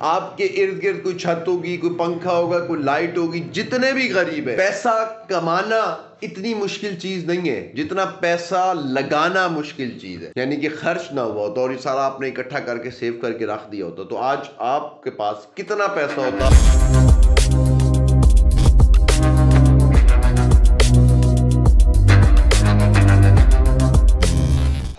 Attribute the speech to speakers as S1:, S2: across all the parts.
S1: آپ کے ارد گرد کوئی چھت ہوگی, کوئی پنکھا ہوگا, کوئی لائٹ ہوگی. جتنے بھی غریب ہیں, پیسہ کمانا اتنی مشکل چیز نہیں ہے جتنا پیسہ لگانا مشکل چیز ہے. یعنی کہ خرچ نہ ہوا ہوتا اور یہ سارا آپ نے اکٹھا کر کے سیو کر کے رکھ دیا ہوتا تو آج آپ کے پاس کتنا پیسہ ہوتا.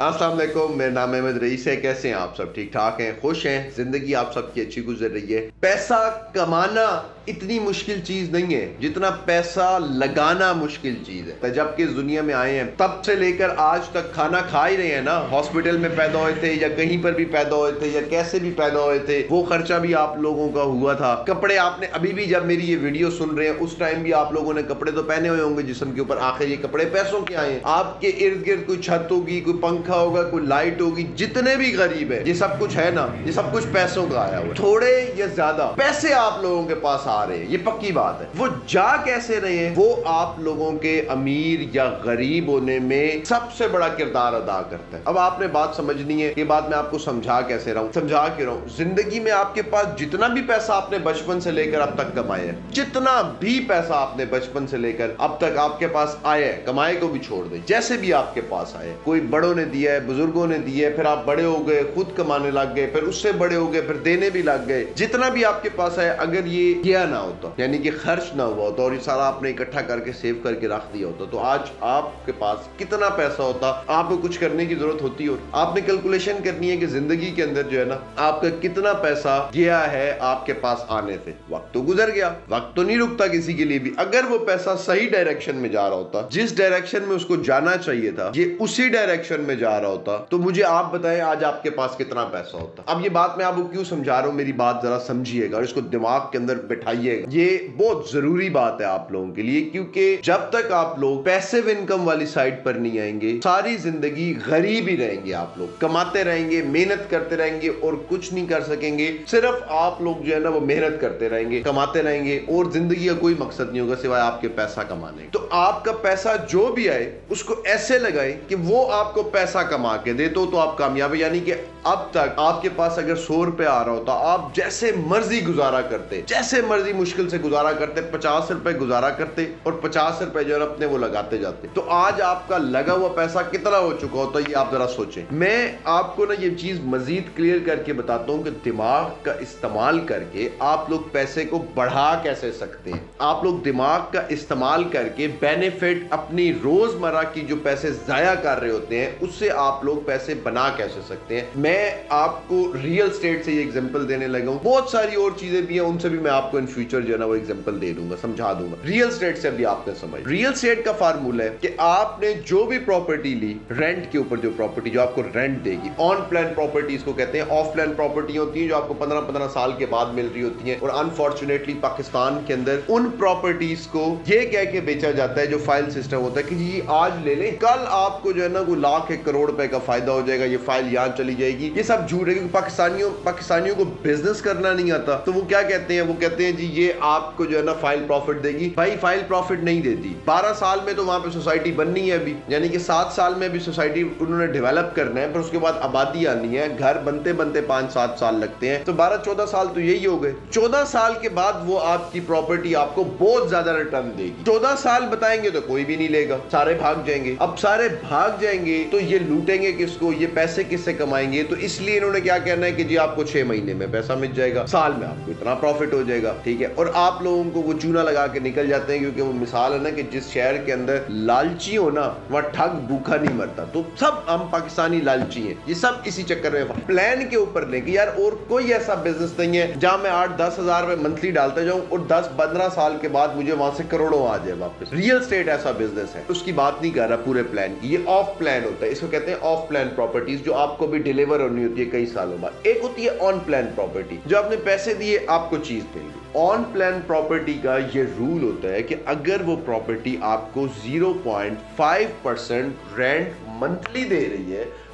S1: السلام علیکم, میرا نام احمد رئیس ہے. کیسے ہیں آپ سب؟ ٹھیک ٹھاک ہیں, خوش ہیں, زندگی آپ سب کی اچھی گزر رہی ہے. پیسہ کمانا اتنی مشکل چیز نہیں ہے جتنا پیسہ لگانا مشکل چیز ہے. جب کہ اس دنیا میں آئے ہیں تب سے لے کر آج تک کھانا کھا ہی رہے ہیں نا. ہاسپٹل میں پیدا ہوئے تھے یا کہیں پر بھی پیدا ہوئے تھے یا کیسے بھی پیدا ہوئے تھے, وہ خرچہ بھی آپ لوگوں کا ہوا تھا. کپڑے آپ نے ابھی بھی, جب میری یہ ویڈیو سن رہے ہیں اس ٹائم بھی آپ لوگوں نے کپڑے تو پہنے ہوئے ہوں گے جسم کے اوپر. آخر یہ کپڑے پیسوں کے آئے ہیں. آپ کے ارد گرد کوئی چھت ہوگی, کوئی پنکھا ہوگا, کوئی لائٹ ہوگی. جتنے بھی غریب ہیں, یہ سب کچھ ہے نا, یہ سب کچھ پیسوں کا آیا ہوا. تھوڑے یا زیادہ پیسے آپ لوگوں کے پاس آ رہے ہیں, یہ پکی بات ہے. وہ جا کیسے رہے ہیں, وہ آپ لوگوں کے امیر یا غریب ہونے میں سب سے بڑا کردار ادا کرتا ہے. اب آپ نے بات سمجھنی ہے, یہ بات میں آپ کو سمجھا کیسے رہا ہوں, سمجھا کے رہا ہوں. زندگی میں آپ کے پاس جتنا بھی پیسہ آپ نے بچپن سے لے کر اب تک کمایا ہے, جتنا بھی پیسہ آپ نے بچپن سے لے کر اب تک آپ کے پاس آیا ہے, کمائے کو بھی چھوڑ دیں, جیسے بھی آپ کے پاس آئے, کوئی بڑوں نے دیا ہے, بزرگوں نے دیا ہے, پھر آپ بڑے ہو گئے, خود کمانے لگ گئے, پھر اس سے بڑے ہو گئے, پھر دینے بھی لگ گئے. جتنا بھی آپ کے پاس ہے, اگر یہ کیا نہ ہوتا, یعنی کہ خرچ نہ ہوا ہوتا اور یہ سارا آپ نے اکٹھا کر کے سیو کر کے رکھ دیا ہوتا تو آج آپ کے پاس کتنا پیسہ ہوتا. آپ کو کچھ کرنے کی ضرورت ہوتی ہے, آپ نے کیلکولیشن کرنی ہے کہ زندگی کے اندر جو ہے نا آپ کا کتنا پیسہ گیا ہے آپ کے پاس آنے سے. وقت تو گزر گیا, وقت تو نہیں رکتا کسی کے لیے بھی. اگر وہ پیسہ صحیح ڈائریکشن میں جا رہا ہوتا, جس ڈائریکشن میں اس کو جانا چاہیے تھا, یہ اسی ڈائریکشن میں جا رہا ہوتا, تو مجھے آپ بتائیں آج آپ کے پاس کتنا پیسہ ہوتا. اب یہ بات میں آپ کو کیوں سمجھا رہا ہوں, میری بات ذرا سمجھیے گا اور اس کو دماغ کے اندر بٹھائیے گا. یہ بہت ضروری بات ہے آپ لوگوں کے لیے, کیونکہ جب تک آپ لوگ پیسیو انکم والی سائٹ پر نہیں آئیں گے, ساری زندگی غریب ہی رہیں گے. آپ لوگ کماتے رہیں گے, محنت کرتے رہیں گے اور کچھ نہیں کر سکیں گے. صرف آپ لوگ جو ہے نا وہ محنت کرتے رہیں گے, کماتے رہیں گے, اور زندگی کا کوئی مقصد نہیں ہوگا سوائے آپ کے پیسہ کمانے. تو آپ کا پیسہ جو بھی آئے اس کو ایسے لگائیں کہ وہ آپ کو پیسہ کما کے دے تو آپ کامیاب ہیں. یعنی کہ اب تک آپ کے پاس اگر 100 روپے آ رہا ہوتا, آپ جیسے مرضی گزارا کرتے, جیسے مرضی مشکل سے گزارا کرتے, 50 روپے گزارا کرتے اور 50 روپے جو ہے اپنے وہ لگاتے جاتے, تو آج آپ کا لگا ہوا پیسہ کتنا ہو چکا ہوتا, یہ آپ ذرا سوچیں. میں آپ کو نا یہ چیز مزید کلیئر کر کے بتاتا ہوں کہ دماغ کا استعمال کر کے آپ لوگ پیسے کو بڑھا کیسے سکتے ہیں. آپ لوگ دماغ کا استعمال کر کے بینیفٹ اپنی روزمرہ کی جو پیسے ضائع کر رہے ہوتے ہیں اس سے آپ لوگ پیسے بنا کیسے سکتے ہیں. میں آپ کو ریئل اسٹیٹ سے یہ ایگزامپل دینے لگا ہوں, بہت ساری اور چیزیں بھی ہیں, ان سے بھی میں آپ کو ان فیوچر جو ہے نا وہ ایگزامپل دے دوں گا, سمجھا دوں گا. ریئل اسٹیٹ سے بھی آپ نے سمجھ, ریئل اسٹیٹ کا فارمولا ہے کہ آپ نے جو بھی پراپرٹی لی, رینٹ کے اوپر جو پراپرٹی جو آپ کو رینٹ دے گی, آن پلان پراپرٹیز کو کہتے ہیں. آف پلان پراپرٹی ہوتی ہیں جو آپ کو 15 سال کے بعد مل رہی ہوتی ہیں, اور انفارچونیٹلی پاکستان کے اندر ان پراپرٹیز کو یہ کہہ کے بیچا جاتا ہے, جو فائل سسٹم ہوتا ہے کہ جی آج لے لیں, کل آپ کو جو ہے نا کوئی لاکھ 1 کروڑ روپے کا فائدہ ہو جائے گا, یہ فائل یہاں چلی جائے گی. یہ سب جھوٹ ہے, کیونکہ پاکستانیوں کو بزنس کرنا نہیں آتا. تو وہ کیا کہتے ہیں, وہ کہتے ہیں جی یہ آپ کو جو ہے نا فائل پروفٹ دے گی. بھائی فائل پروفٹ نہیں دیتی. 12 سال میں تو وہاں پہ سوسائٹی بننی ہے ابھی, یعنی کہ 7 سال میں بھی سوسائٹی انہوں نے ڈیولپ کرنا ہے, پھر اس کے بعد آبادی آنی ہے, گھر بنتے 5-7 سال لگتے ہیں, تو 12-14 سال تو یہی ہو گئے. 14 سال کے بعد وہ آپ کی پراپرٹی آپ کو بہت زیادہ ریٹرن دے گی. 14 سال بتائیں گے تو کوئی بھی نہیں لے گا, سارے بھاگ جائیں گے. اب سارے بھاگ جائیں گے تو یہ لوٹیں گے کس کو, یہ پیسے کس سے کمائیں گے. تو اس لیے انہوں نے کیا کہنا ہے کہ جی آپ کو 6 مہینے میں پیسہ مل جائے گا, سال میں آپ کو اتنا پروفٹ ہو جائے گا, ٹھیک ہے. اور آپ لوگوں کو وہ چونا لگا کے نکل جاتے ہیں, کیونکہ وہ مثال ہے نا کہ جس شہر کے اندر لالچی ہو نا وہاں ٹھگ بھوکا نہیں مرتا. تو سب ہم پاکستانی لالچی ہیں, یہ سب اسی چکر میں پلان کے اوپر لیں کہ یار اور کوئی ایسا بزنس نہیں ہے جہاں میں 8-10 ہزار روپے منتھلی ڈالتا جاؤں اور 10-15 سال کے بعد مجھے وہاں سے کروڑوں آ جائے واپس. ریئل اسٹیٹ ایسا بزنس ہے, اس کی بات نہیں کر رہا پورے پلان کی, یہ آف پلان ہوتا ہے. اس کو کہتے ہیں آف پلان پراپرٹیز, جو آپ کو بھی ڈیلیور ہونی ہوتی ہے کئی سالوں بعد. ایک ہوتی ہے آن پلان پراپرٹی, جو آپ نے پیسے دیے آپ کو چیز مل گئی. آن پلان پراپرٹی کا یہ رول ہوتا ہے کہ اگر وہ پراپرٹی آپ کو 0.5% رینٹ منتھلی دے رہی ہے,